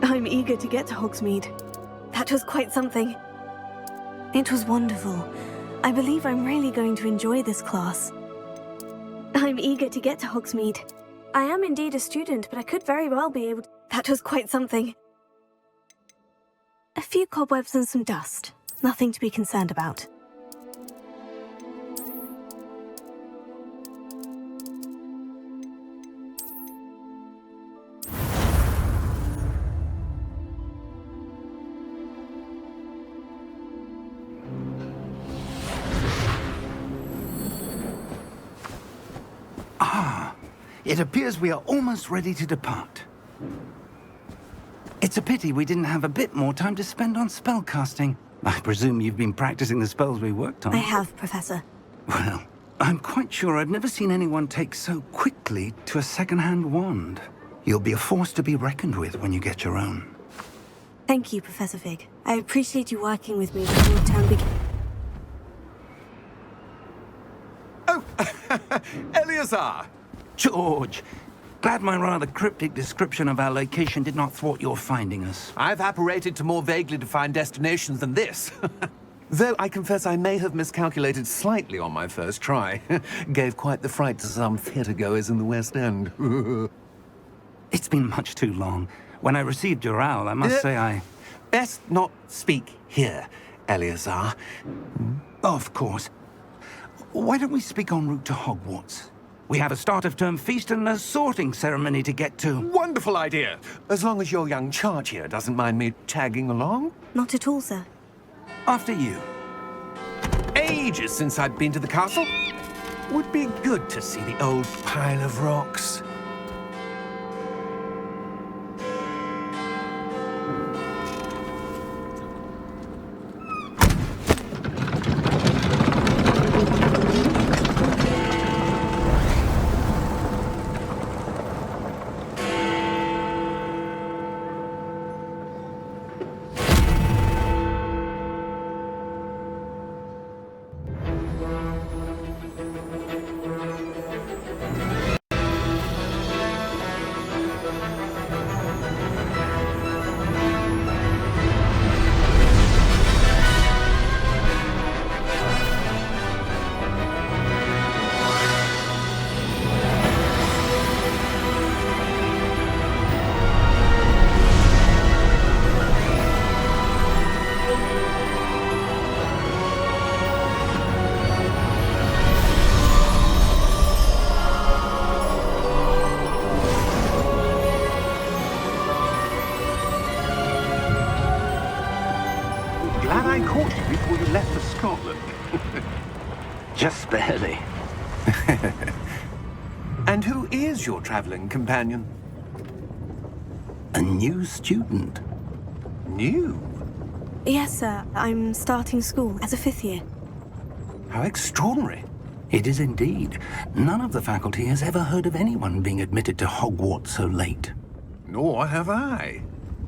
I'm eager to get to Hogsmeade. That was quite something. It was wonderful. I believe I'm really going to enjoy this class. I'm eager to get to Hogsmeade. I am indeed a student, but I could very well be able to... That was quite something. A few cobwebs and some dust. Nothing to be concerned about. It appears we are almost ready to depart. It's a pity we didn't have a bit more time to spend on spellcasting. I presume you've been practicing the spells we worked on. I have, Professor. Well, I'm quite sure I've never seen anyone take so quickly to a second-hand wand. You'll be a force to be reckoned with when you get your own. Thank you, Professor Fig. I appreciate you working with me before the term begins. Oh, Eleazar! George, glad my rather cryptic description of our location did not thwart your finding us. I've apparated to more vaguely defined destinations than this. Though I confess I may have miscalculated slightly on my first try. Gave quite the fright to some theatre-goers in the West End. It's been much too long. When I received your owl, I must say I... Best not speak here, Eleazar. Of course. Why don't we speak en route to Hogwarts? We have a start-of-term feast and a sorting ceremony to get to. Wonderful idea! As long as your young charge here doesn't mind me tagging along. Not at all, sir. After you. Ages since I'd been to the castle. Would be good to see the old pile of rocks. Glad I caught you before you left for Scotland. Just barely. And who is your traveling companion? A new student. New? Yes, sir. I'm starting school as a 5th year. How extraordinary. It is indeed. None of the faculty has ever heard of anyone being admitted to Hogwarts so late. Nor have I.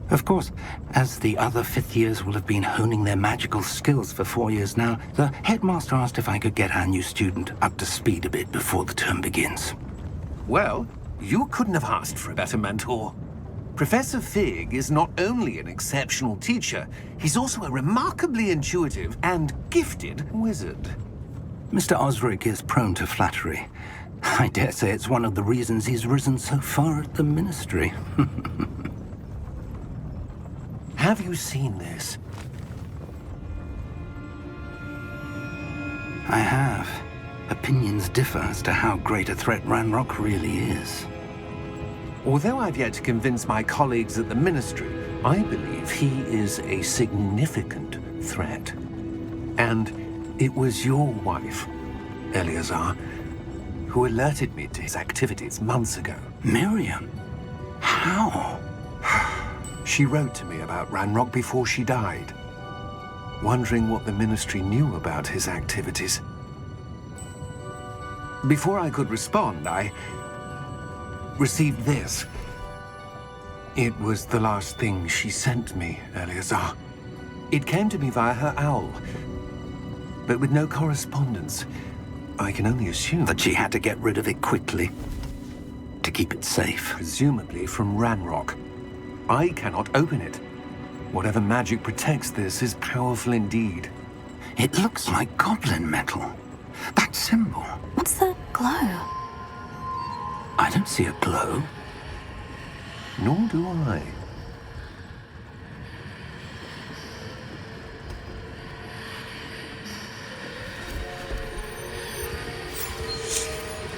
Of course, as the other 5th years will have been honing their magical skills for 4 years now, the headmaster asked if I could get our new student up to speed a bit before the term begins. Well, you couldn't have asked for a better mentor. Professor Fig is not only an exceptional teacher, he's also a remarkably intuitive and gifted wizard. Mr. Osric is prone to flattery. I dare say it's one of the reasons he's risen so far at the ministry. Have you seen this? I have. Opinions differ as to how great a threat Ranrock really is. Although I've yet to convince my colleagues at the ministry, I believe he is a significant threat. And it was your wife, Eleazar, who alerted me to his activities months ago. Miriam? How? She wrote to me about Ranrock before she died, wondering what the ministry knew about his activities. Before I could respond, I received this. It was the last thing she sent me, Eleazar. It came to me via her owl, but with no correspondence. I can only assume That she had to get rid of it quickly to keep it safe. presumably from Ranrock. I cannot open it. Whatever magic protects this is powerful indeed. It looks like goblin metal. That symbol. What's the glow? I don't see a glow. Nor do I.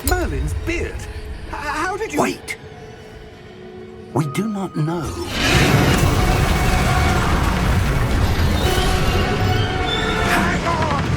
Merlin's beard! How did you... Wait! We do not know. Hang on!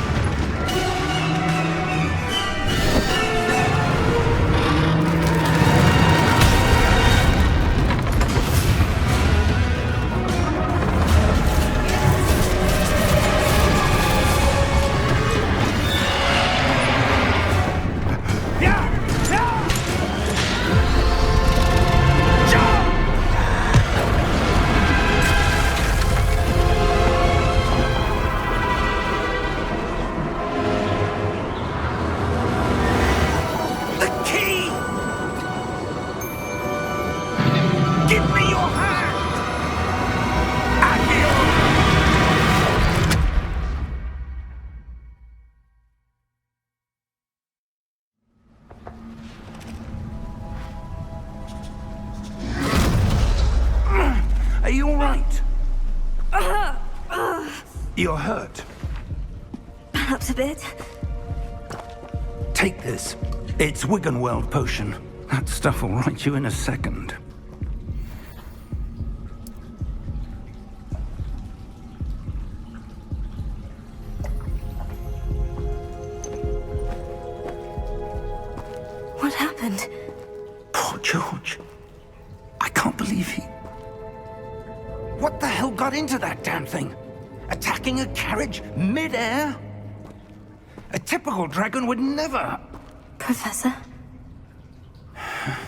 Are you all right? You're hurt. Perhaps a bit. Take this. It's Wiggenweld potion. That stuff will right you in a second. What happened? Poor George. I can't believe he... What the hell got into that damn thing? Attacking a carriage mid-air? A typical dragon would never... Professor?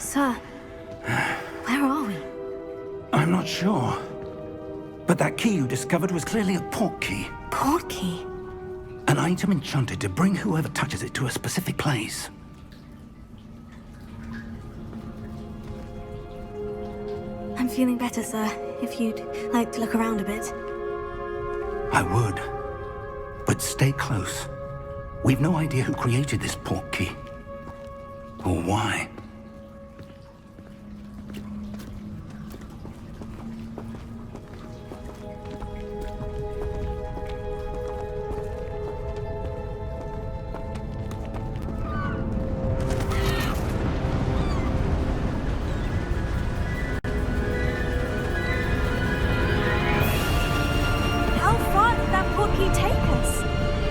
Sir, where are we? I'm not sure. But that key you discovered was clearly a port key. Port key? An item enchanted to bring whoever touches it to a specific place. I'm feeling better, sir. If you'd like to look around a bit. I would. But stay close. We've no idea who created this port key. Or why. How far did that port key take us?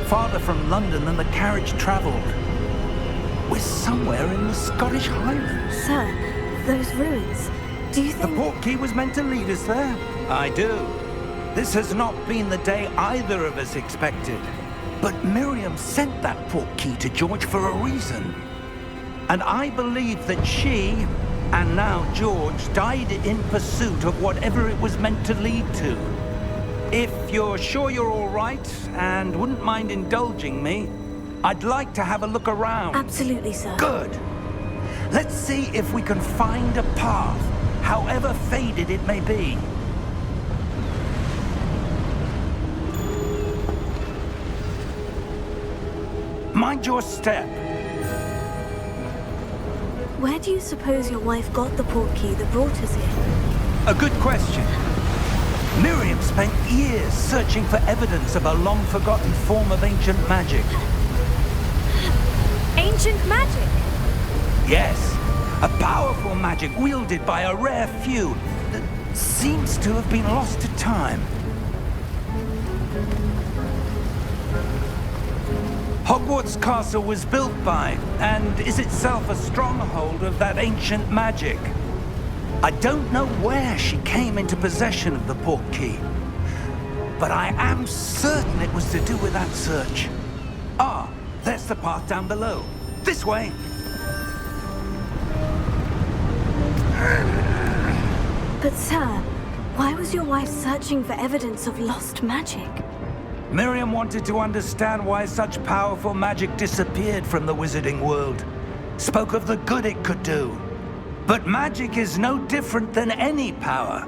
Farther from London than the carriage travelled. We're somewhere in the Scottish Highlands. Sir, those ruins. Do you The think... port key was meant to lead us there? I do. This has not been the day either of us expected. But Miriam sent that port key to George for a reason. And I believe that she, and now George, died in pursuit of whatever it was meant to lead to. If you're sure you're all right, and wouldn't mind indulging me, I'd like to have a look around. Absolutely, sir. Good. Let's see if we can find a path, however faded it may be. Mind your step. Where do you suppose your wife got the port key that brought us here? A good question. Miriam spent years searching for evidence of a long-forgotten form of ancient magic. Ancient magic? Yes, a powerful magic wielded by a rare few that seems to have been lost to time. Hogwarts Castle was built by, and is itself a stronghold of that ancient magic. I don't know where she came into possession of the port key, but I am certain it was to do with that search. Ah, there's the path down below. This way. But sir, why was your wife searching for evidence of lost magic? Miriam wanted to understand why such powerful magic disappeared from the wizarding world. Spoke of the good it could do. But magic is no different than any power.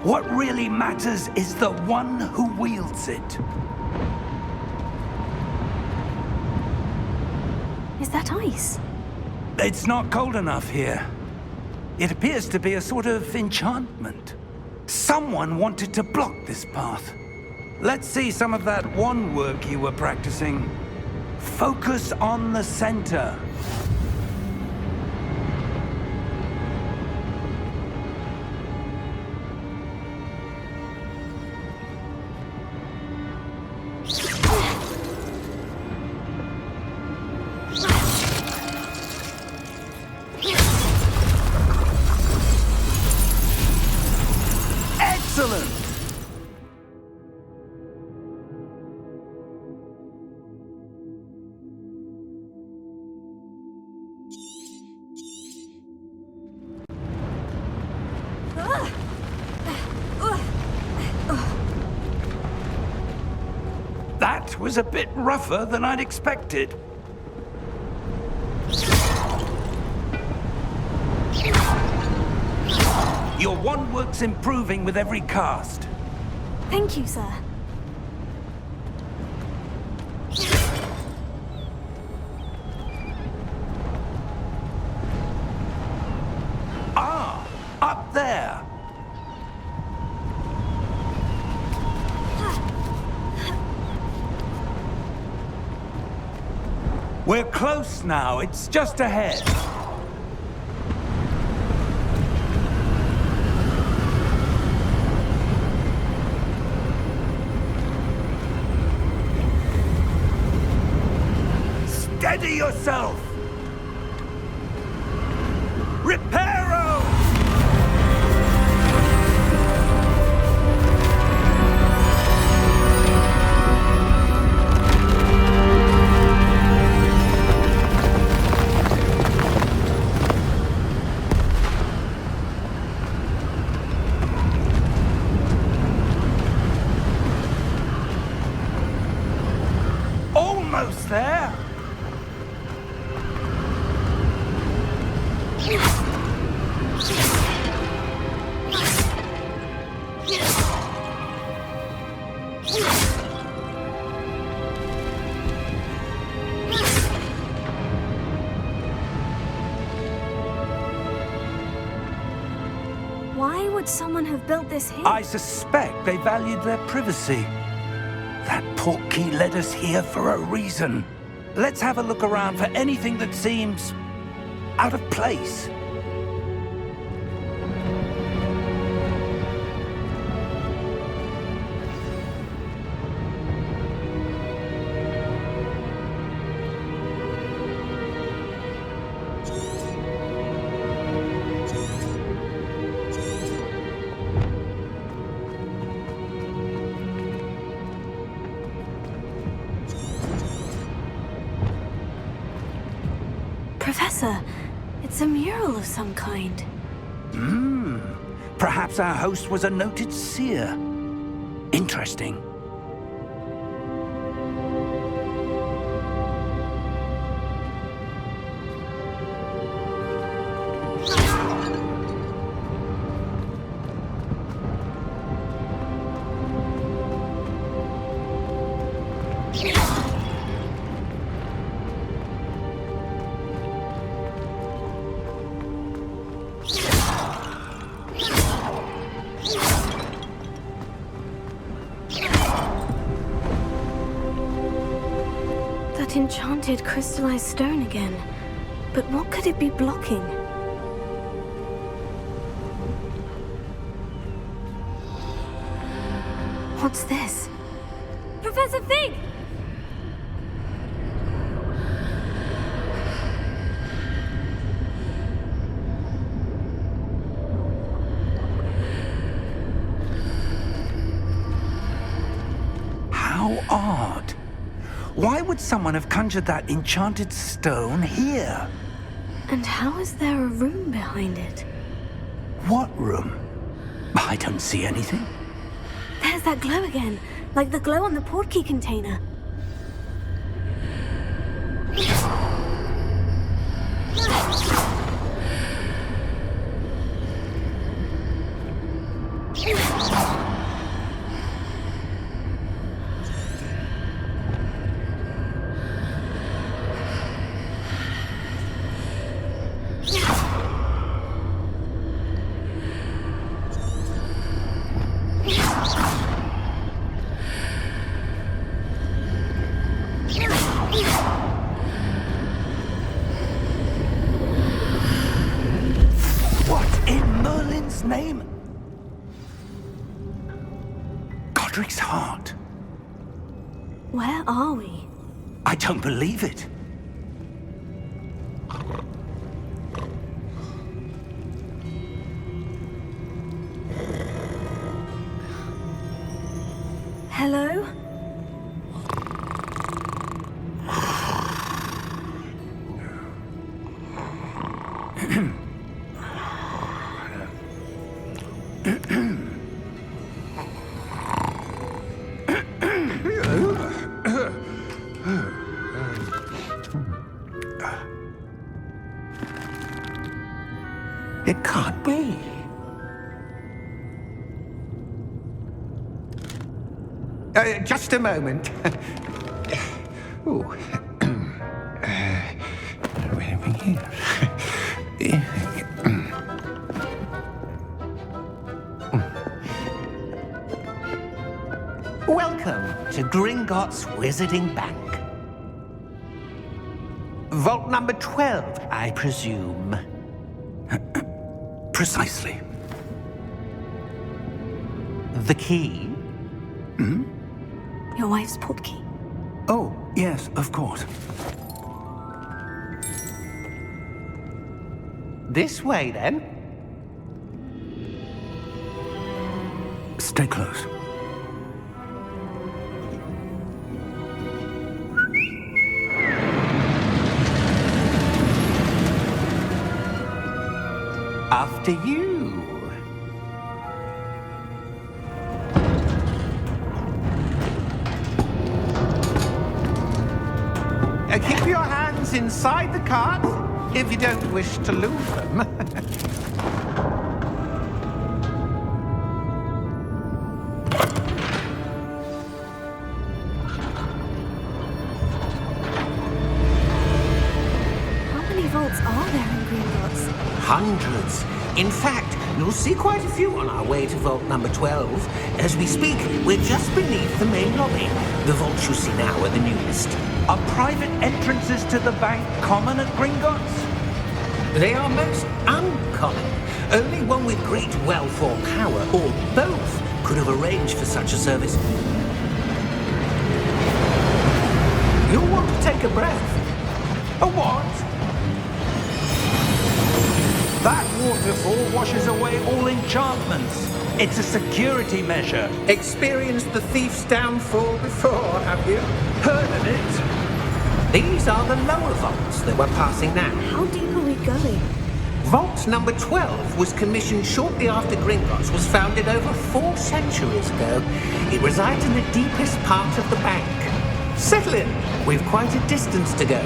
What really matters is the one who wields it. Is that ice? It's not cold enough here. It appears to be a sort of enchantment. Someone wanted to block this path. Let's see some of that wand work you were practicing. Focus on the center. Excellent! That was a bit rougher than I'd expected. Your wand work's improving with every cast. Thank you, sir. Ah, up there. We're close now. It's just ahead. Steady yourself! Reparo! Almost there! Why would someone have built this here? I suspect they valued their privacy. That portkey led us here for a reason. Let's have a look around for anything that seems out of place. Professor, it's a mural of some kind. Perhaps our host was a noted seer. Interesting. That enchanted crystallized stone again. But what could it be blocking? What's this? Professor Fig! How odd. Why would someone have conjured that enchanted stone here? And how is there a room behind it? What room? I don't see anything. There's that glow again, like the glow on the portkey container. Godric's name? Godric's heart. Where are we? I don't believe it. Hello? It can't be. Just a moment. Ooh. Where are we here? Welcome to Gringotts Wizarding Bank. Vault number 12, I presume. Precisely. The key? Your wife's portkey. Oh, yes, of course. This way, then. Stay close. After you. Keep your hands inside the cart if you don't wish to lose them. How many vaults are there in Gringotts? Hundreds. In fact, you'll see quite a few on our way to vault number 12. As we speak, we're just beneath the main lobby. The vaults you see now are the newest. Are private entrances to the bank common at Gringotts? They are most uncommon. Only one with great wealth or power, or both, could have arranged for such a service. You'll want to take a breath. A what? That waterfall washes away all enchantments. It's a security measure. Experienced the thief's downfall before, have you? Heard of it? These are the lower vaults that we're passing now. How deep are we going? Vault number 12 was commissioned shortly after Gringotts was founded over 4 centuries ago. It resides in the deepest part of the bank. Settle in. We've quite a distance to go.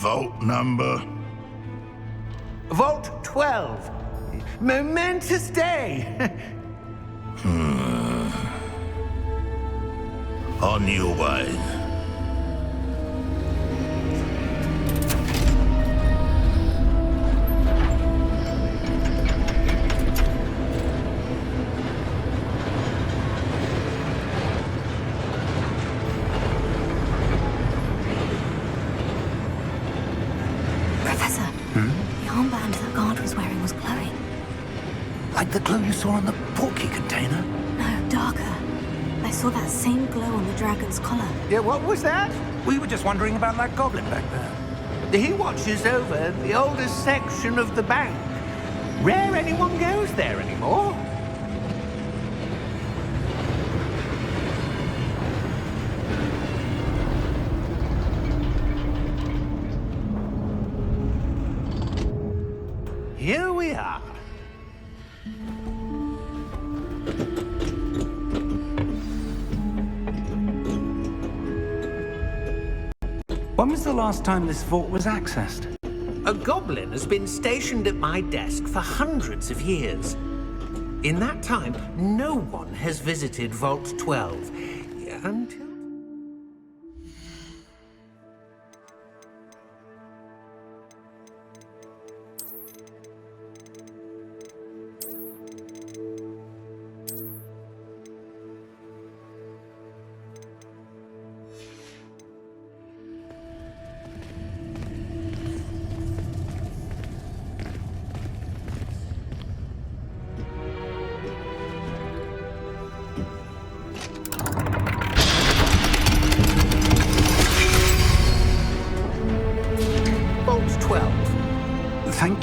Vault number? Vault 12. Momentous day. On your way. Professor, the armband that guard was wearing was glowing. Like the glow you saw on the portkey container? No, darker. I saw that same glow on the dragon's collar. Yeah, what was that? We were just wondering about that goblin back there. He watches over the oldest section of the bank. Rare anyone goes there anymore. Here we are. When was the last time this vault was accessed? A goblin has been stationed at my desk for hundreds of years. In that time, no one has visited Vault 12 until...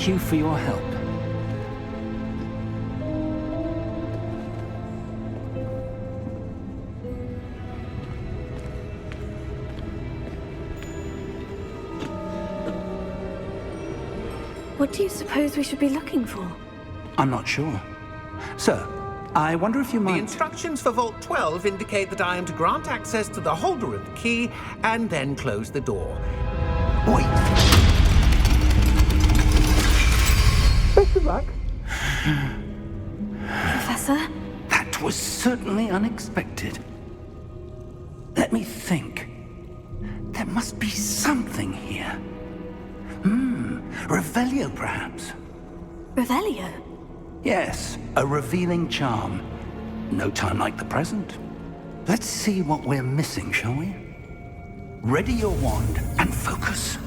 you for your help. What do you suppose we should be looking for? I'm not sure. Sir, I wonder if you The might... instructions for Vault 12 indicate that I am to grant access to the holder of the key and then close the door. Wait! Best of luck. Professor? That was certainly unexpected. Let me think. There must be something here. Revelio, perhaps? Revelio? Yes, a revealing charm. No time like the present. Let's see what we're missing, shall we? Ready your wand and focus.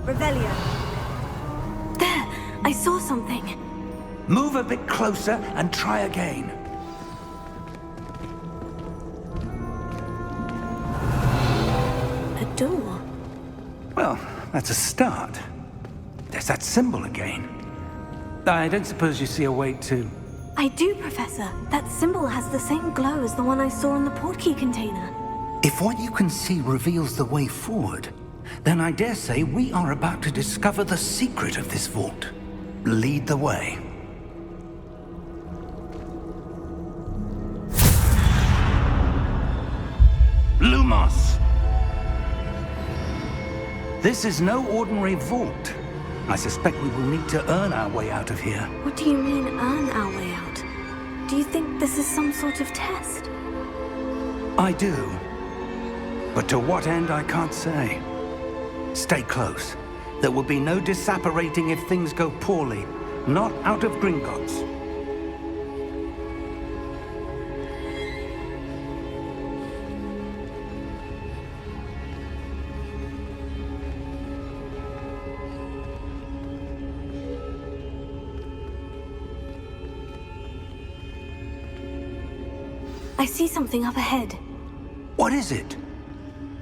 Revelio. There! I saw something. Move a bit closer and try again. A door. Well, that's a start. There's that symbol again. I don't suppose you see a way to... I do, Professor. That symbol has the same glow as the one I saw in the portkey container. If what you can see reveals the way forward, then I dare say we are about to discover the secret of this vault. Lead the way. Lumos! This is no ordinary vault. I suspect we will need to earn our way out of here. What do you mean, earn our way out? Do you think this is some sort of test? I do. But to what end, I can't say. Stay close. There will be no disapparating if things go poorly. Not out of Gringotts. I see something up ahead. What is it?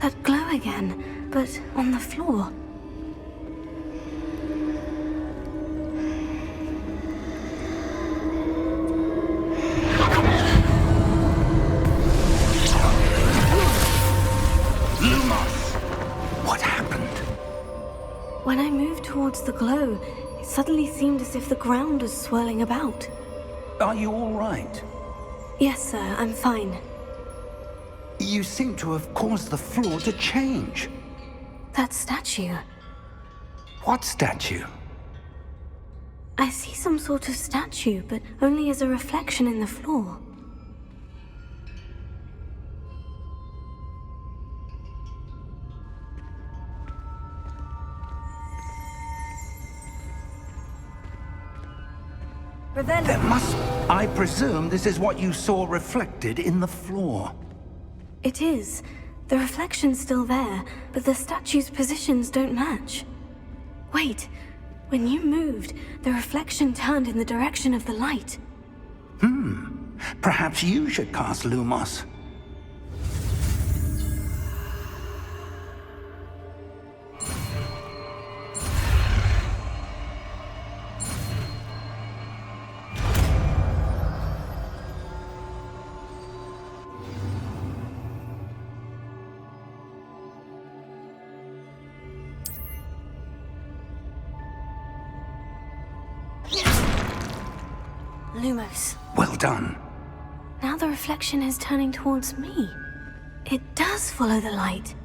That glow again, but on the floor. Lumos! What happened? When I moved towards the glow, it suddenly seemed as if the ground was swirling about. Are you all right? Yes, sir, I'm fine. You seem to have caused the floor to change. That statue. What statue? I see some sort of statue, but only as a reflection in the floor. There must... I presume this is what you saw reflected in the floor. It is. The reflection's still there, but the statue's positions don't match. Wait, when you moved, the reflection turned in the direction of the light. Perhaps you should cast Lumos. Lumos. Well done. Now the reflection is turning towards me. It does follow the light.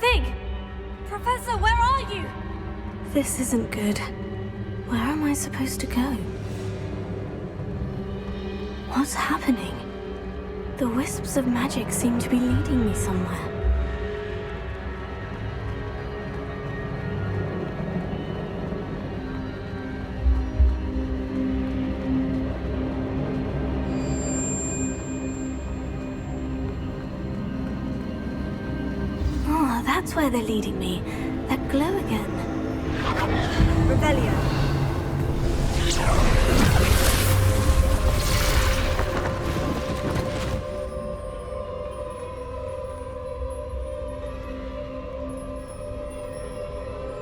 thing! Professor, where are you? This isn't good. Where am I supposed to go? What's happening? The wisps of magic seem to be leading me somewhere. Oh, that's where they're leading me. That glow again. Revelio.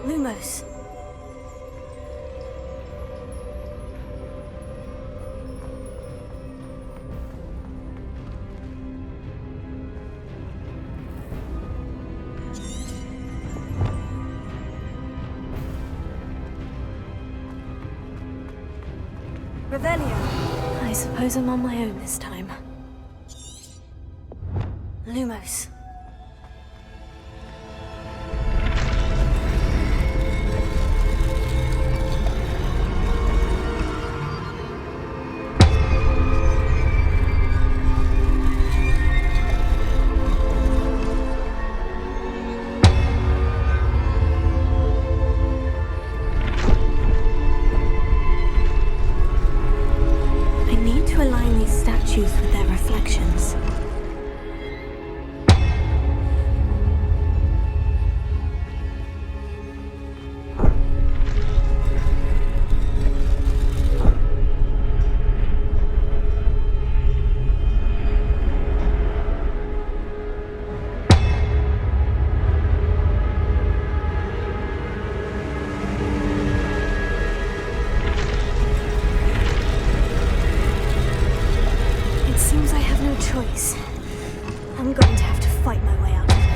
Lumos. Revelio. I suppose I'm on my own this time. Lumos. With their reflections. Choice. I'm going to have to fight my way out of here.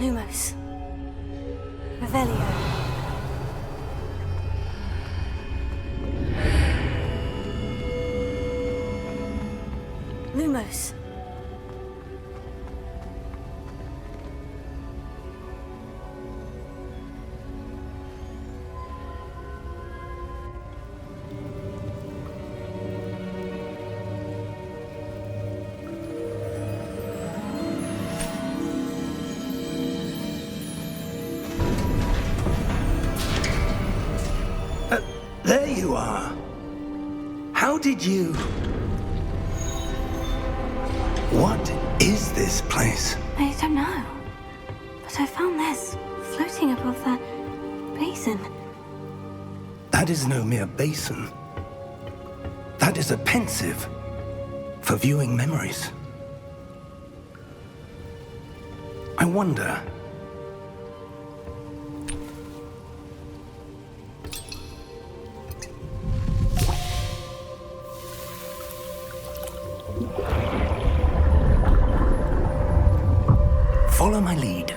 Lumos. Revelio. Lumos. There you are. How did you... What is this place? I don't know. But I found this floating above that basin. That is no mere basin. That is a pensive for viewing memories. I wonder... Follow my lead.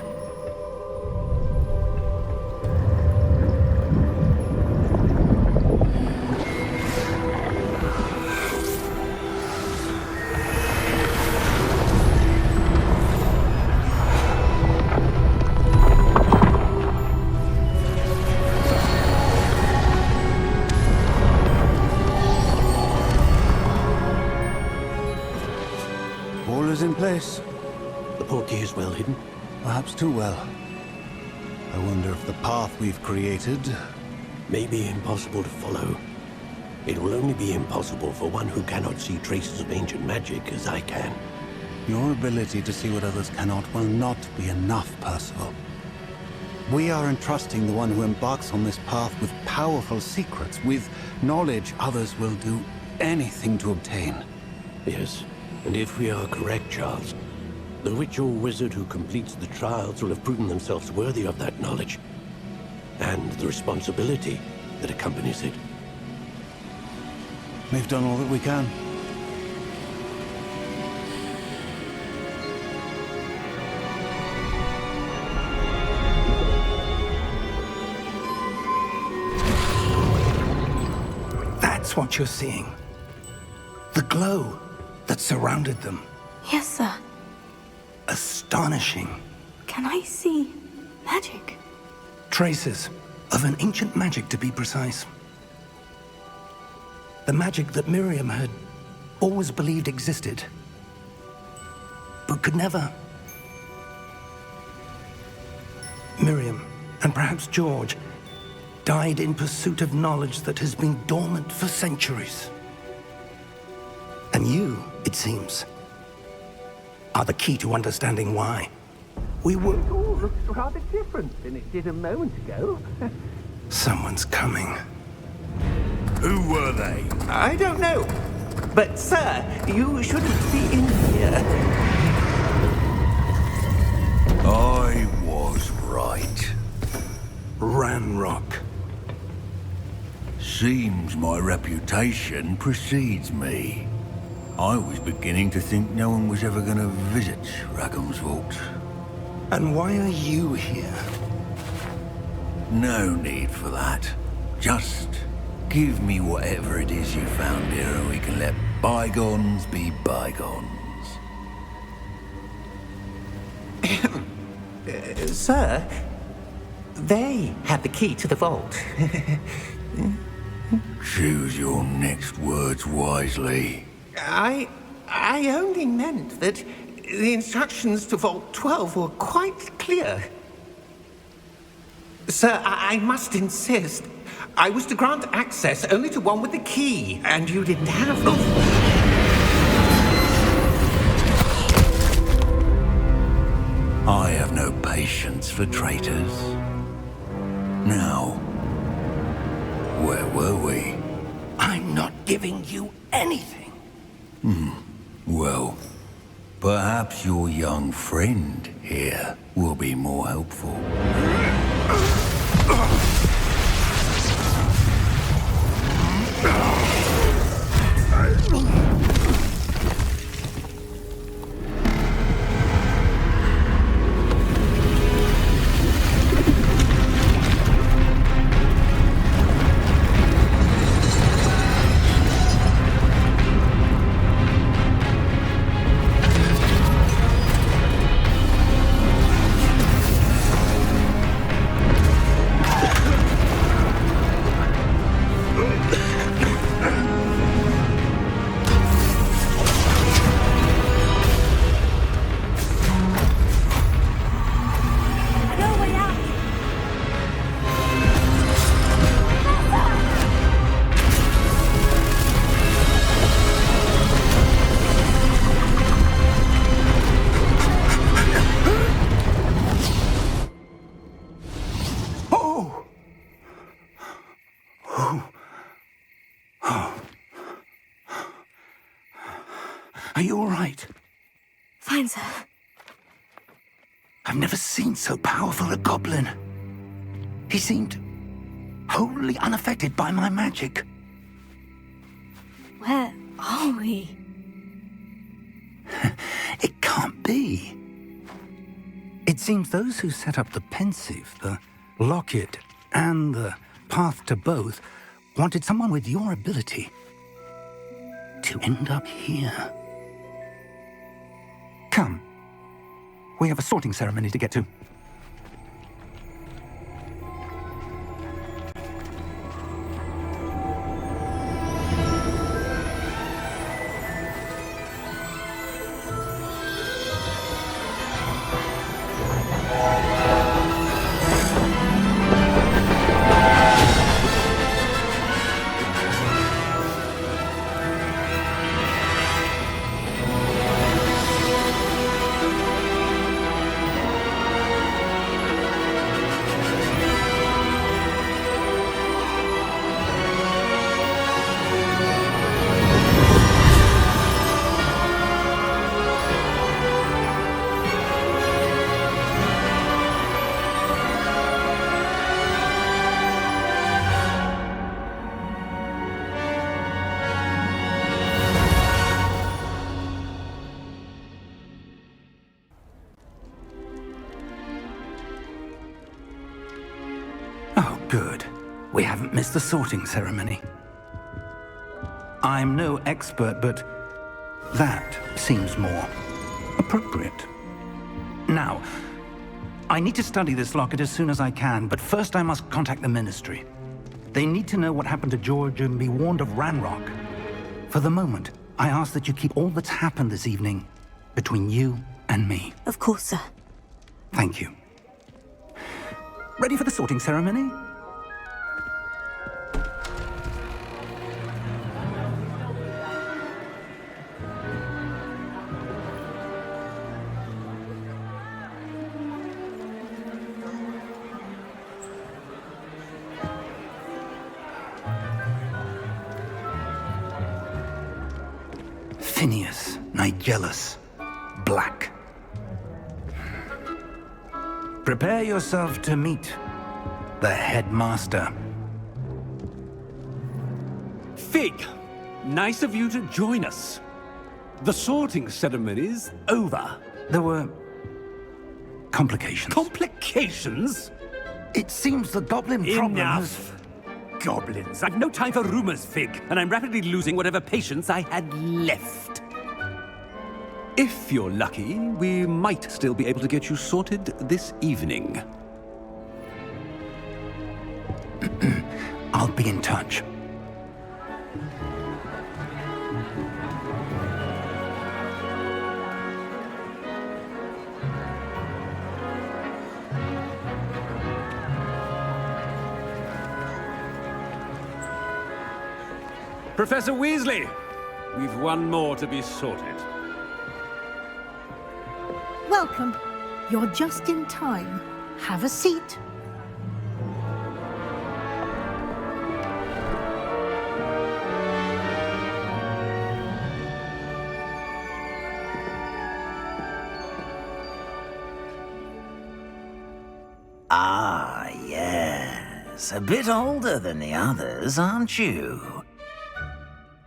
All is in place. The portkey is well hidden. Perhaps too well. I wonder if the path we've created... May be impossible to follow. It will only be impossible for one who cannot see traces of ancient magic as I can. Your ability to see what others cannot will not be enough, Percival. We are entrusting the one who embarks on this path with powerful secrets, with knowledge others will do anything to obtain. Yes, and if we are correct, Charles, the witch or wizard who completes the trials will have proven themselves worthy of that knowledge, and the responsibility that accompanies it. We've done all that we can. That's what you're seeing. The glow that surrounded them. Yes, sir. Astonishing. Can I see magic? Traces of an ancient magic, to be precise. The magic that Miriam had always believed existed, but could never. Miriam, and perhaps George, died in pursuit of knowledge that has been dormant for centuries. And you, it seems, are the key to understanding why. We were... It all looks rather different than it did a moment ago. Someone's coming. Who were they? I don't know. But, sir, you shouldn't be in here. I was right. Ranrock. Seems my reputation precedes me. I was beginning to think no one was ever going to visit Rackham's vault. And why are you here? No need for that. Just give me whatever it is you found here and we can let bygones be bygones. Sir, they had the key to the vault. Choose your next words wisely. I only meant that the instructions to Vault 12 were quite clear. Sir, I must insist. I was to grant access only to one with the key, and you didn't have them. I have no patience for traitors. Now, where were we? I'm not giving you anything. Well, perhaps your young friend here will be more helpful. Are you all right? Fine, sir. I've never seen so powerful a goblin. He seemed wholly unaffected by my magic. Where are we? It can't be. It seems those who set up the pensive, the locket, and the path to both wanted someone with your ability to end up here. Come. We have a sorting ceremony to get to. Oh, good. We haven't missed the sorting ceremony. I'm no expert, but that seems more appropriate. Now, I need to study this locket as soon as I can, but first I must contact the Ministry. They need to know what happened to George and be warned of Ranrock. For the moment, I ask that you keep all that's happened this evening between you and me. Of course, sir. Thank you. Ready for the sorting ceremony? Phineas, Nigellus, Black. Prepare yourself to meet the headmaster. Fig, nice of you to join us. The sorting ceremony's over. There were complications. Complications? It seems the goblin problem Enough. Goblins. I've no time for rumors, Fig, and I'm rapidly losing whatever patience I had left. If you're lucky, we might still be able to get you sorted this evening. I'll be in touch. Professor Weasley, we've one more to be sorted. Welcome. You're just in time. Have a seat. Ah, yes. A bit older than the others, aren't you?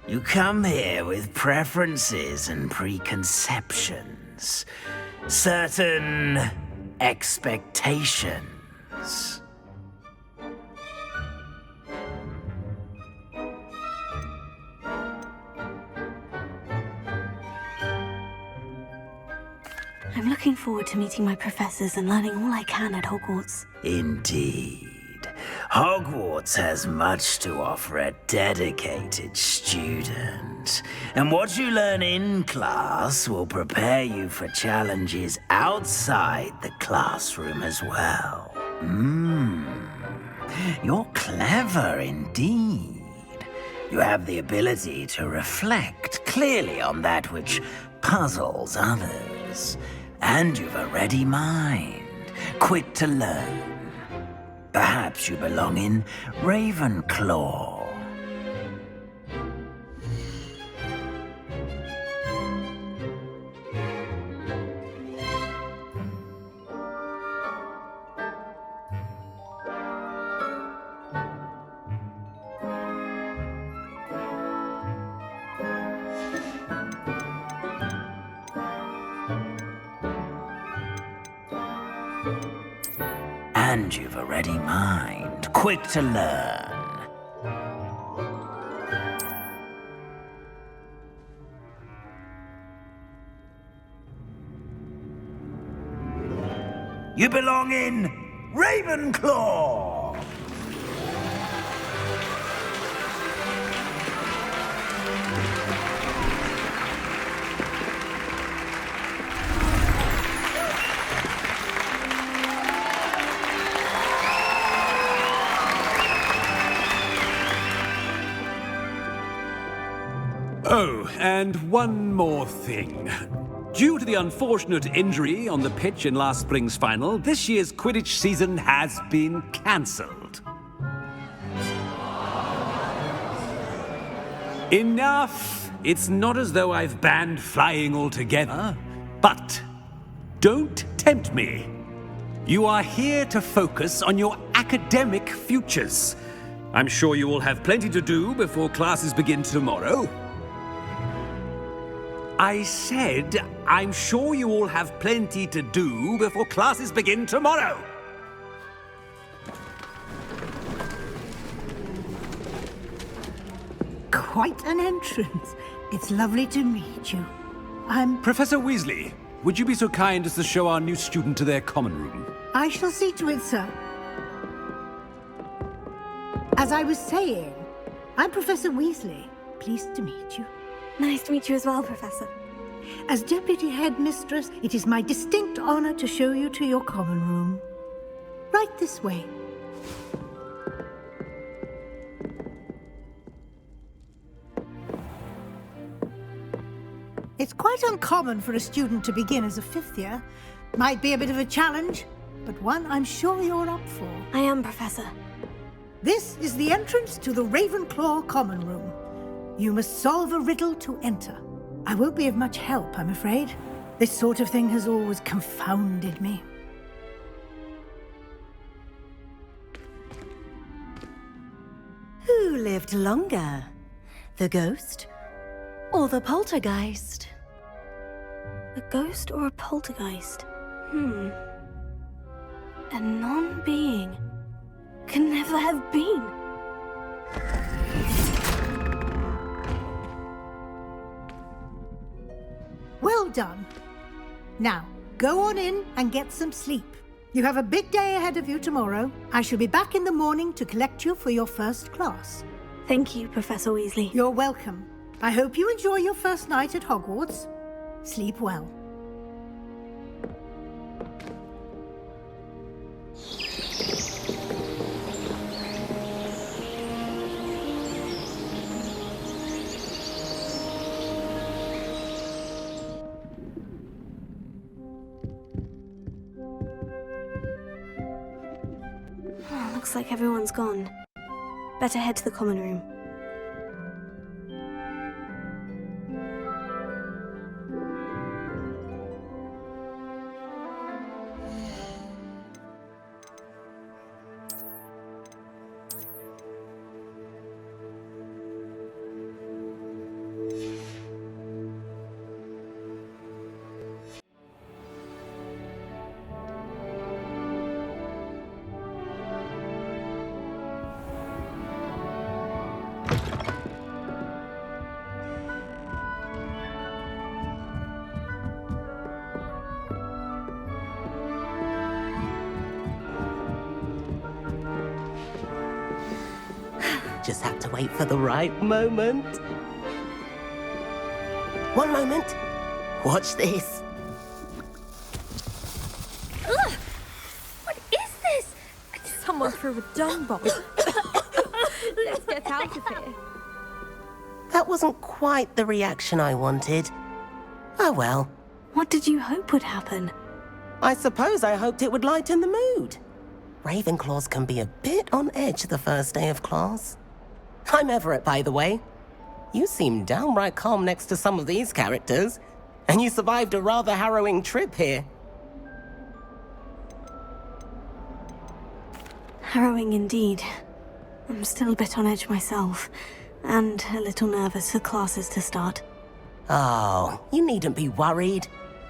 You come here with preferences and preconceptions. Certain expectations. I'm looking forward to meeting my professors and learning all I can at Hogwarts. Indeed. Hogwarts has much to offer a dedicated student. And what you learn in class will prepare you for challenges outside the classroom as well. You're clever indeed. You have the ability to reflect clearly on that which puzzles others. And you've a ready mind, quick to learn. Perhaps you belong in Ravenclaw. And you've a ready mind, quick to learn. You belong in Ravenclaw! Oh, and one more thing. Due to the unfortunate injury on the pitch in last spring's final, this year's Quidditch season has been cancelled. Enough! It's not as though I've banned flying altogether, but don't tempt me. You are here to focus on your academic futures. I'm sure you all have plenty to do before classes begin tomorrow. I said, I'm sure you all have plenty to do before classes begin tomorrow. Quite an entrance. It's lovely to meet you. Professor Weasley, would you be so kind as to show our new student to their common room? I shall see to it, sir. As I was saying, I'm Professor Weasley. Pleased to meet you. Nice to meet you as well, Professor. As Deputy Headmistress, it is my distinct honor to show you to your common room. Right this way. It's quite uncommon for a student to begin as a fifth year. Might be a bit of a challenge, but one I'm sure you're up for. I am, Professor. This is the entrance to the Ravenclaw common room. You must solve a riddle to enter. I won't be of much help, I'm afraid. This sort of thing has always confounded me. Who lived longer? The ghost or the poltergeist? A ghost or a poltergeist? A non-being can never have been. Well done. Now, go on in and get some sleep. You have a big day ahead of you tomorrow. I shall be back in the morning to collect you for your first class. Thank you, Professor Weasley. You're welcome. I hope you enjoy your first night at Hogwarts. Sleep well. Looks like everyone's gone. Better head to the common room. Just have to wait for the right moment. One moment. Watch this. Ugh! What is this? Someone threw a dung bomb. Let's get out of here. That wasn't quite the reaction I wanted. Oh well. What did you hope would happen? I suppose I hoped it would lighten the mood. Ravenclaws can be a bit on edge the first day of class. I'm Everett, by the way. You seem downright calm next to some of these characters, and you survived a rather harrowing trip here. Harrowing indeed. I'm still a bit on edge myself, and a little nervous for classes to start. Oh, you needn't be worried.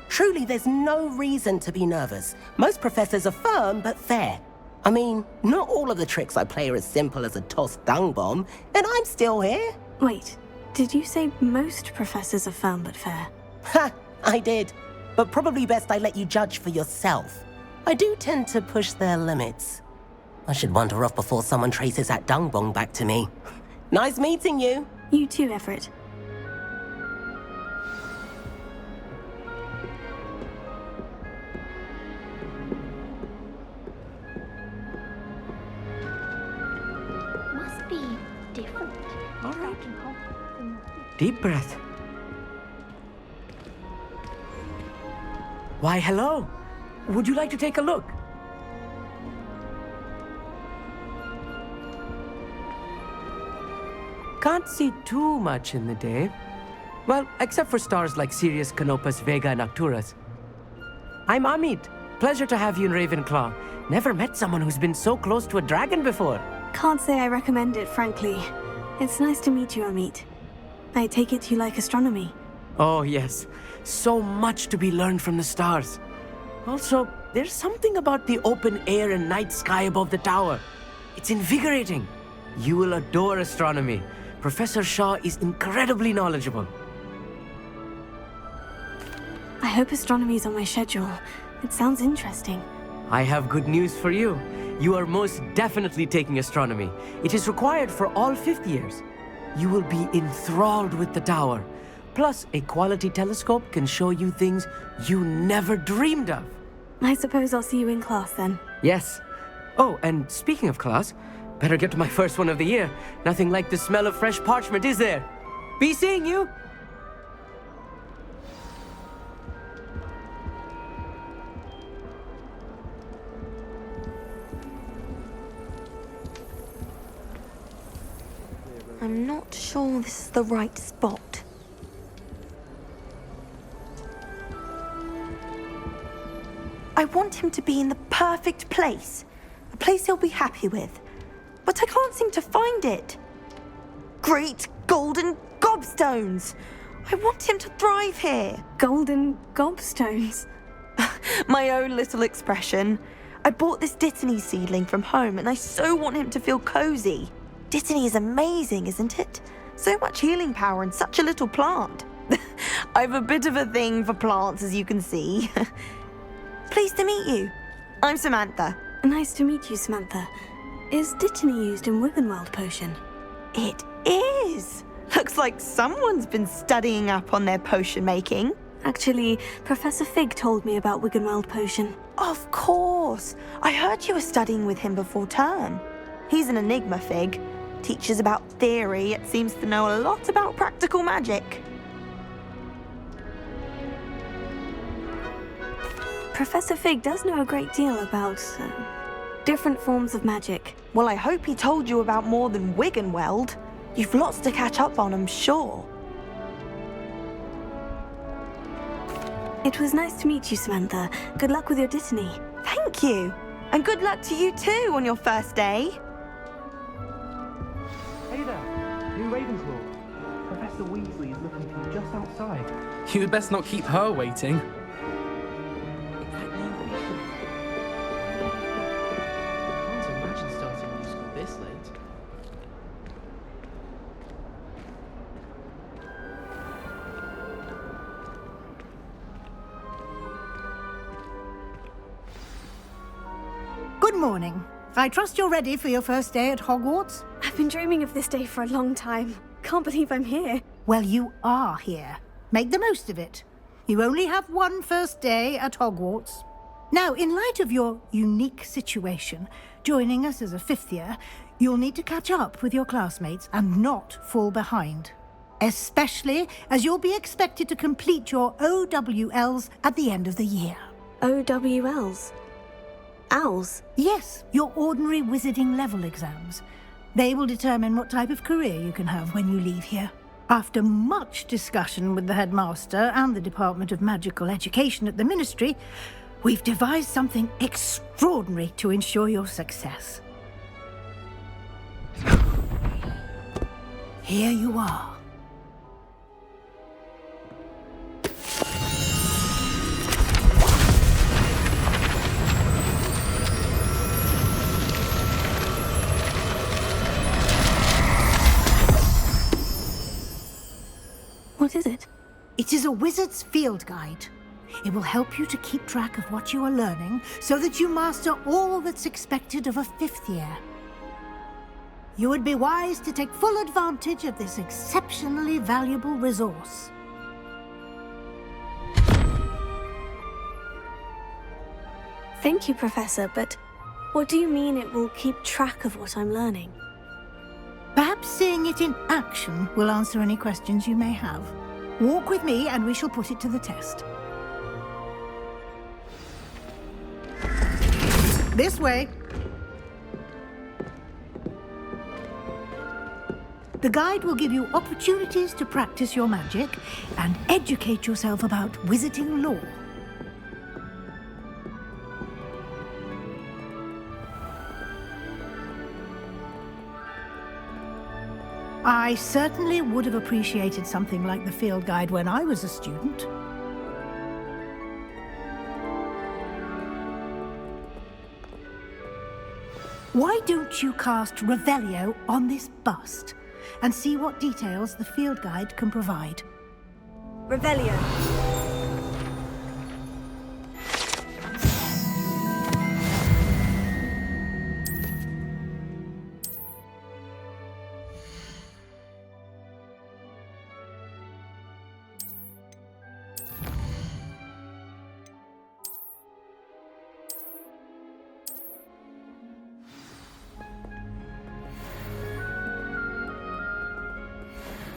Truly, there's no reason to be nervous. Most professors are firm but fair. I mean, not all of the tricks I play are as simple as a tossed dung bomb, and I'm still here. Wait, did you say most professors are firm but fair? Ha! I did. But probably best I let you judge for yourself. I do tend to push their limits. I should wander off before someone traces that dung bomb back to me. Nice meeting you. You too, Everett. Must be different. All right. Deep breath. Why, hello. Would you like to take a look? Can't see too much in the day. Well, except for stars like Sirius, Canopus, Vega, and Arcturus. I'm Amit. Pleasure to have you in Ravenclaw. Never met someone who's been so close to a dragon before. Can't say I recommend it, frankly. It's nice to meet you, Amit. I take it you like astronomy. Oh, yes. So much to be learned from the stars. Also, there's something about the open air and night sky above the tower. It's invigorating. You will adore astronomy. Professor Shaw is incredibly knowledgeable. I hope astronomy's on my schedule. It sounds interesting. I have good news for you. You are most definitely taking astronomy. It is required for all 5th years. You will be enthralled with the tower. Plus, a quality telescope can show you things you never dreamed of. I suppose I'll see you in class then. Yes. Oh, and speaking of class, better get to my first one of the year. Nothing like the smell of fresh parchment, is there? Be seeing you! I'm not sure this is the right spot. I want him to be in the perfect place. A place he'll be happy with. But I can't seem to find it. Great golden gobstones! I want him to thrive here. Golden gobstones? My own little expression. I bought this Dittany seedling from home and I so want him to feel cozy. Dittany is amazing, isn't it? So much healing power in such a little plant. I have a bit of a thing for plants, as you can see. Pleased to meet you. I'm Samantha. Nice to meet you, Samantha. Is Dittany used in Wiggenweld potion? It is. Looks like someone's been studying up on their potion making. Actually, Professor Fig told me about Wiggenweld potion. Of course. I heard you were studying with him before term. He's an enigma, Fig. Teaches about theory, yet seems to know a lot about practical magic. Professor Fig does know a great deal about different forms of magic. Well, I hope he told you about more than Wiggenweld. You've lots to catch up on, I'm sure. It was nice to meet you, Samantha. Good luck with your Dittany. Thank you. And good luck to you too on your first day. Hey there, new Ravenclaw. Professor Weasley is looking for you just outside. You'd best not keep her waiting. Good morning. I trust you're ready for your first day at Hogwarts? I've been dreaming of this day for a long time. Can't believe I'm here. Well, you are here. Make the most of it. You only have one first day at Hogwarts. Now, in light of your unique situation, joining us as a 5th year, you'll need to catch up with your classmates and not fall behind. Especially as you'll be expected to complete your OWLs at the end of the year. OWLs? Owls? Yes, your ordinary wizarding level exams. They will determine what type of career you can have when you leave here. After much discussion with the headmaster and the Department of Magical Education at the Ministry, we've devised something extraordinary to ensure your success. Here you are. What is it? It is a wizard's field guide. It will help you to keep track of what you are learning so that you master all that's expected of a 5th year. You would be wise to take full advantage of this exceptionally valuable resource. Thank you, Professor, but what do you mean it will keep track of what I'm learning? Perhaps seeing it in action will answer any questions you may have. Walk with me and we shall put it to the test. This way. The guide will give you opportunities to practice your magic and educate yourself about wizarding lore. I certainly would have appreciated something like the field guide when I was a student. Why don't you cast Revelio on this bust and see what details the field guide can provide? Revelio.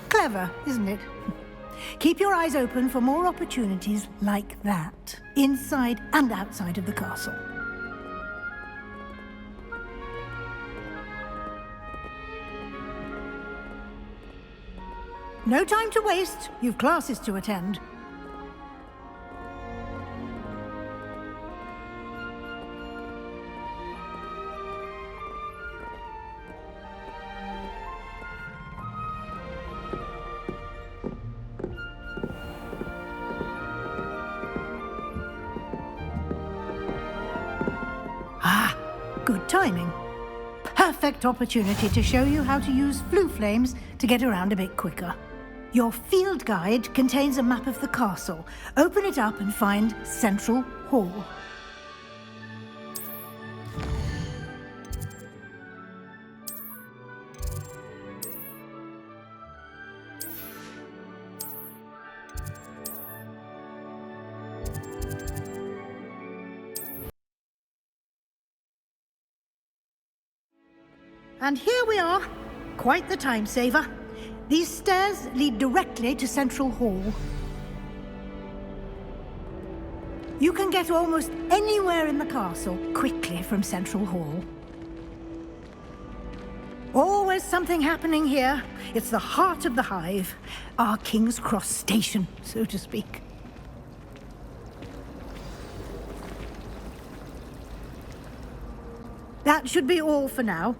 Clever, isn't it? Keep your eyes open for more opportunities like that, inside and outside of the castle. No time to waste. You've classes to attend. Good timing. Perfect opportunity to show you how to use flue flames to get around a bit quicker. Your field guide contains a map of the castle. Open it up and find Central Hall. And here we are. Quite the time saver. These stairs lead directly to Central Hall. You can get almost anywhere in the castle quickly from Central Hall. Always something happening here. It's the heart of the hive. Our King's Cross station, so to speak. That should be all for now.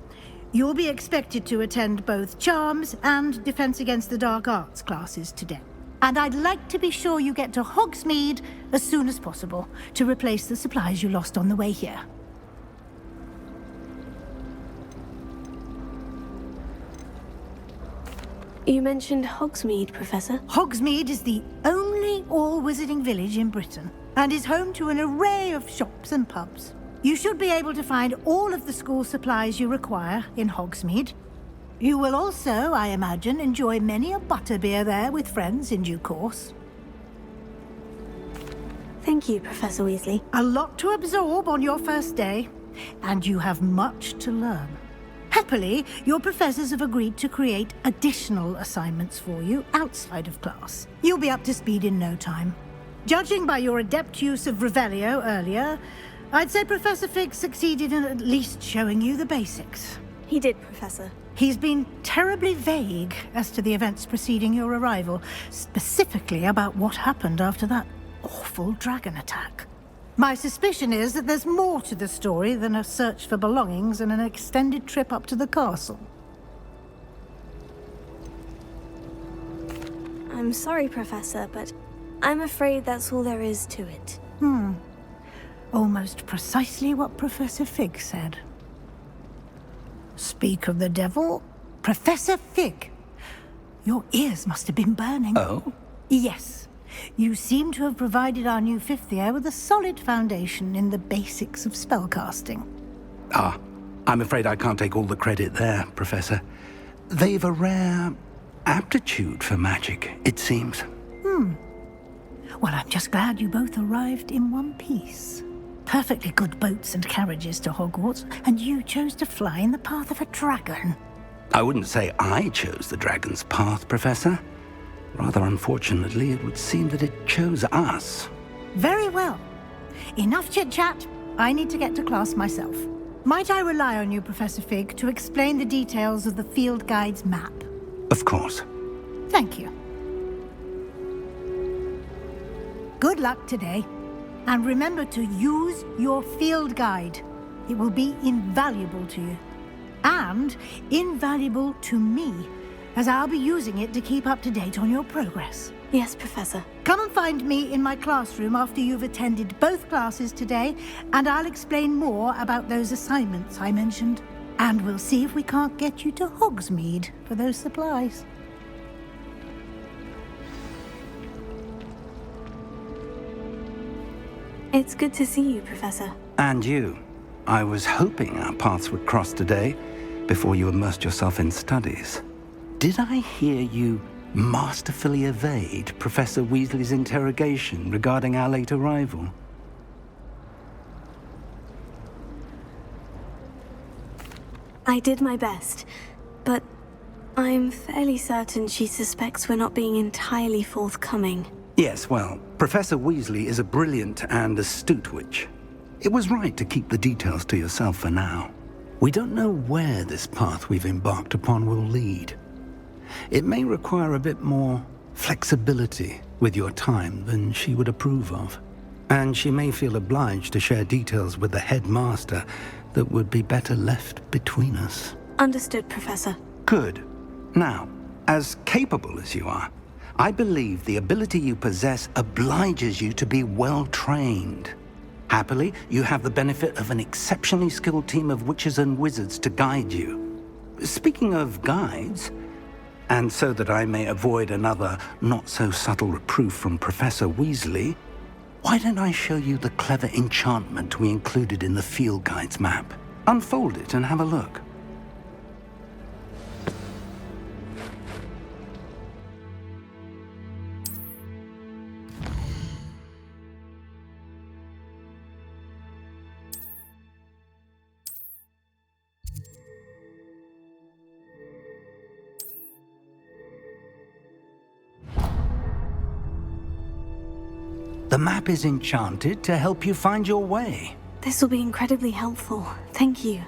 You'll be expected to attend both Charms and Defense Against the Dark Arts classes today. And I'd like to be sure you get to Hogsmeade as soon as possible to replace the supplies you lost on the way here. You mentioned Hogsmeade, Professor. Hogsmeade is the only all-wizarding village in Britain and is home to an array of shops and pubs. You should be able to find all of the school supplies you require in Hogsmeade. You will also, I imagine, enjoy many a butterbeer there with friends in due course. Thank you, Professor Weasley. A lot to absorb on your first day, and you have much to learn. Happily, your professors have agreed to create additional assignments for you outside of class. You'll be up to speed in no time. Judging by your adept use of Revelio earlier, I'd say Professor Fig succeeded in at least showing you the basics. He did, Professor. He's been terribly vague as to the events preceding your arrival, specifically about what happened after that awful dragon attack. My suspicion is that there's more to the story than a search for belongings and an extended trip up to the castle. I'm sorry, Professor, but I'm afraid that's all there is to it. Almost precisely what Professor Fig said. Speak of the devil, Professor Fig. Your ears must have been burning. Oh? Yes. You seem to have provided our new fifth year with a solid foundation in the basics of spellcasting. Ah, I'm afraid I can't take all the credit there, Professor. They've a rare aptitude for magic, it seems. Well, I'm just glad you both arrived in one piece. Perfectly good boats and carriages to Hogwarts, and you chose to fly in the path of a dragon. I wouldn't say I chose the dragon's path, Professor. Rather unfortunately, it would seem that it chose us. Very well. Enough chit-chat. I need to get to class myself. Might I rely on you, Professor Fig, to explain the details of the field guide's map? Of course. Thank you. Good luck today. And remember to use your field guide. It will be invaluable to you. And invaluable to me, as I'll be using it to keep up to date on your progress. Yes, Professor. Come and find me in my classroom after you've attended both classes today, and I'll explain more about those assignments I mentioned. And we'll see if we can't get you to Hogsmeade for those supplies. It's good to see you, Professor. And you. I was hoping our paths would cross today, before you immersed yourself in studies. Did I hear you masterfully evade Professor Weasley's interrogation regarding our late arrival? I did my best, but I'm fairly certain she suspects we're not being entirely forthcoming. Yes, well, Professor Weasley is a brilliant and astute witch. It was right to keep the details to yourself for now. We don't know where this path we've embarked upon will lead. It may require a bit more flexibility with your time than she would approve of. And she may feel obliged to share details with the headmaster that would be better left between us. Understood, Professor. Good. Now, as capable as you are, I believe the ability you possess obliges you to be well trained. Happily, you have the benefit of an exceptionally skilled team of witches and wizards to guide you. Speaking of guides, and so that I may avoid another not-so-subtle reproof from Professor Weasley, why don't I show you the clever enchantment we included in the field guide's map? Unfold it and have a look. The map is enchanted to help you find your way. This will be incredibly helpful. Thank you.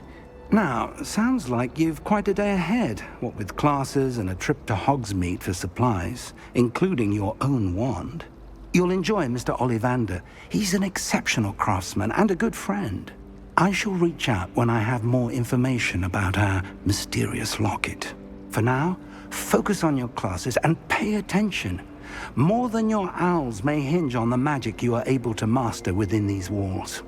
Now, sounds like you've quite a day ahead, what with classes and a trip to Hogsmeade for supplies, including your own wand. You'll enjoy Mr. Ollivander. He's an exceptional craftsman and a good friend. I shall reach out when I have more information about our mysterious locket. For now, focus on your classes and pay attention. More than your owls may hinge on the magic you are able to master within these walls.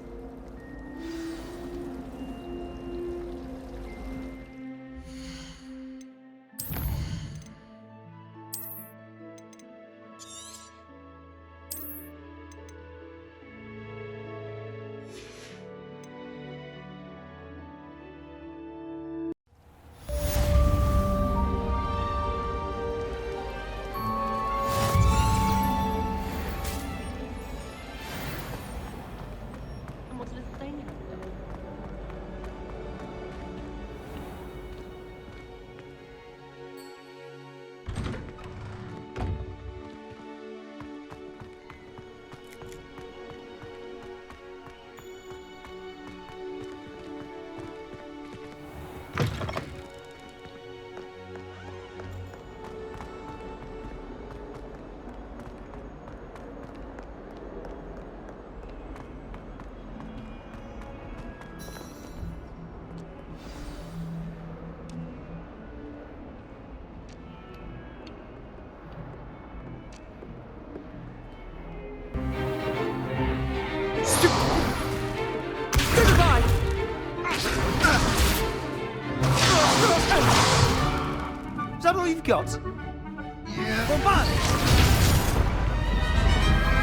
Is that all you've got?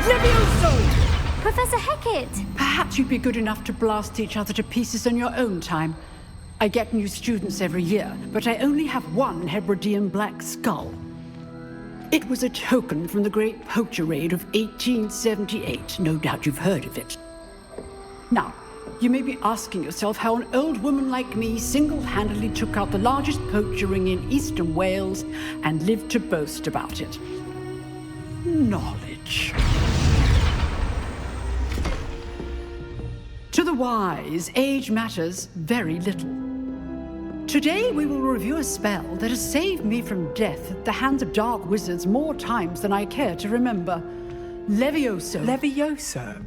Levioso! Professor Hecat! Perhaps you'd be good enough to blast each other to pieces on your own time. I get new students every year, but I only have one Hebridean black skull. It was a token from the Great Poacher Raid of 1878. No doubt you've heard of it. Now, you may be asking yourself how an old woman like me single-handedly took out the largest poacher ring in eastern Wales and lived to boast about it. Knowledge. To the wise, age matters very little. Today we will review a spell that has saved me from death at the hands of dark wizards more times than I care to remember. Levioso. Levioso?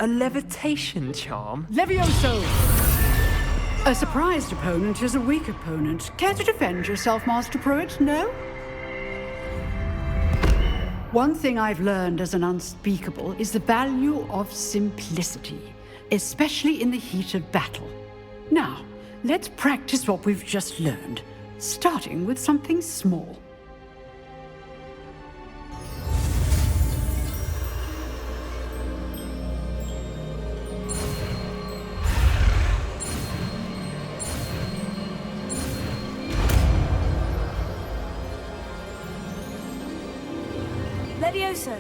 A levitation charm? Levioso! A surprised opponent is a weak opponent. Care to defend yourself, Master Pruitt? No? One thing I've learned as an unspeakable is the value of simplicity, especially in the heat of battle. Now, let's practice what we've just learned, starting with something small. Levioso!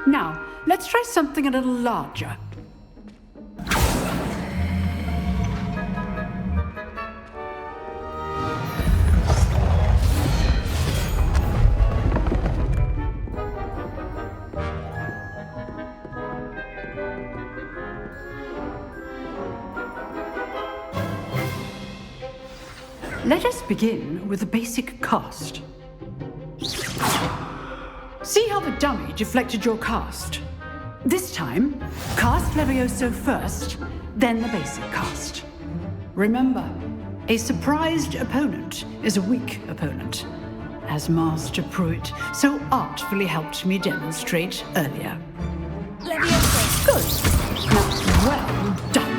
Now, let's try something a little larger. Let us begin with a basic cast. See how the dummy deflected your cast? This time, cast Levioso first, then the basic cast. Remember, a surprised opponent is a weak opponent, as Master Pruitt so artfully helped me demonstrate earlier. Levioso! Good. Now, well done.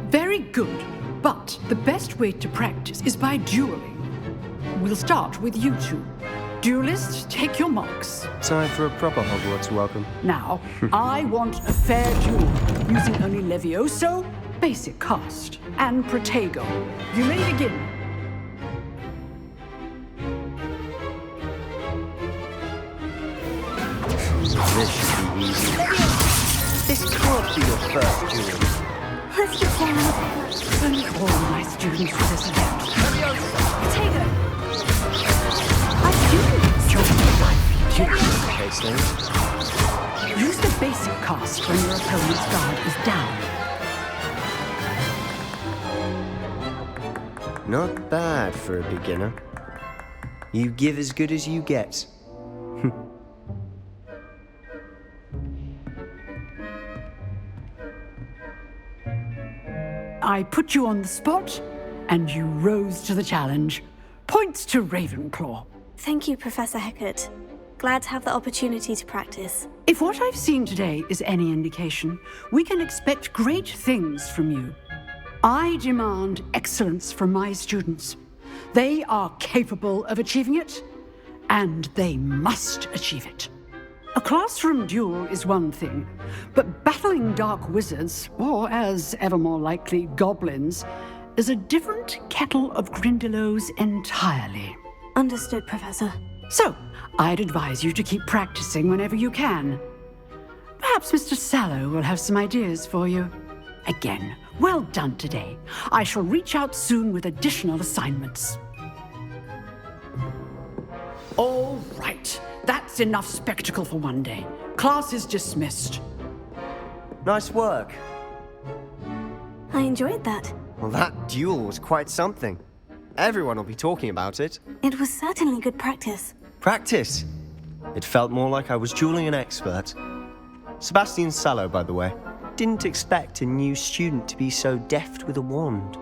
Very good. But the best way to practice is by dueling. We'll start with you two. Duelists, take your marks. Time for a proper Hogwarts welcome. Now, I want a fair duel, using only Levioso, basic cast, and Protego. You may begin. This should be easy. This can't be your first duel. Let's pretend. Only all my students for this event. Protego! I didn't join my duel. Okay, Snape. Use the basic cast when your opponent's guard is down. Not bad for a beginner. You give as good as you get. I put you on the spot, and you rose to the challenge. Points to Ravenclaw. Thank you, Professor Hecat. Glad to have the opportunity to practice. If what I've seen today is any indication, we can expect great things from you. I demand excellence from my students. They are capable of achieving it, and they must achieve it. A classroom duel is one thing, but battling dark wizards, or as ever more likely, goblins, is a different kettle of Grindylows entirely. Understood, Professor. So, I'd advise you to keep practicing whenever you can. Perhaps Mr. Sallow will have some ideas for you. Again, well done today. I shall reach out soon with additional assignments. All right. That's enough spectacle for one day. Class is dismissed. Nice work. I enjoyed that. Well, that duel was quite something. Everyone will be talking about it. It was certainly good practice. Practice? It felt more like I was dueling an expert. Sebastian Sallow, by the way. Didn't expect a new student to be so deft with a wand.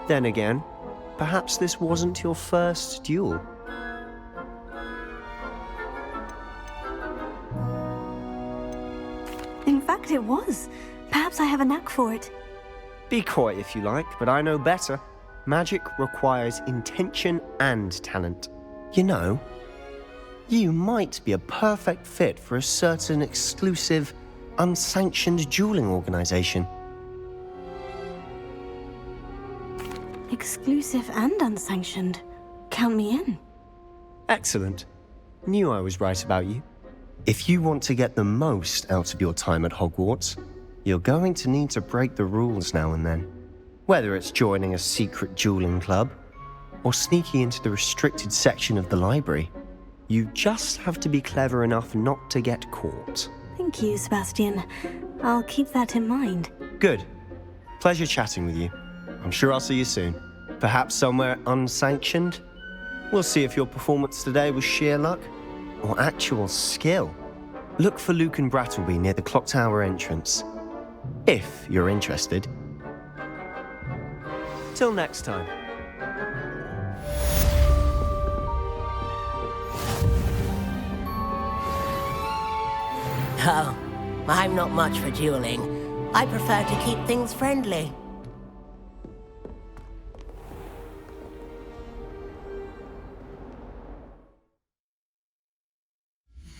Then again, perhaps this wasn't your first duel. fact, it was. Perhaps I have a knack for it. Be quiet if you like, but I know better. Magic requires intention and talent. You know, you might be a perfect fit for a certain exclusive, unsanctioned dueling organization. Exclusive and unsanctioned. Count me in. Excellent. Knew I was right about you. If you want to get the most out of your time at Hogwarts, you're going to need to break the rules now and then. Whether it's joining a secret dueling club, or sneaking into the restricted section of the library, you just have to be clever enough not to get caught. Thank you, Sebastian. I'll keep that in mind. Good. Pleasure chatting with you. I'm sure I'll see you soon. Perhaps somewhere unsanctioned? We'll see if your performance today was sheer luck or actual skill. Look for Luke and Brattleby near the clock tower entrance, if you're interested. Till next time. Oh, I'm not much for dueling. I prefer to keep things friendly.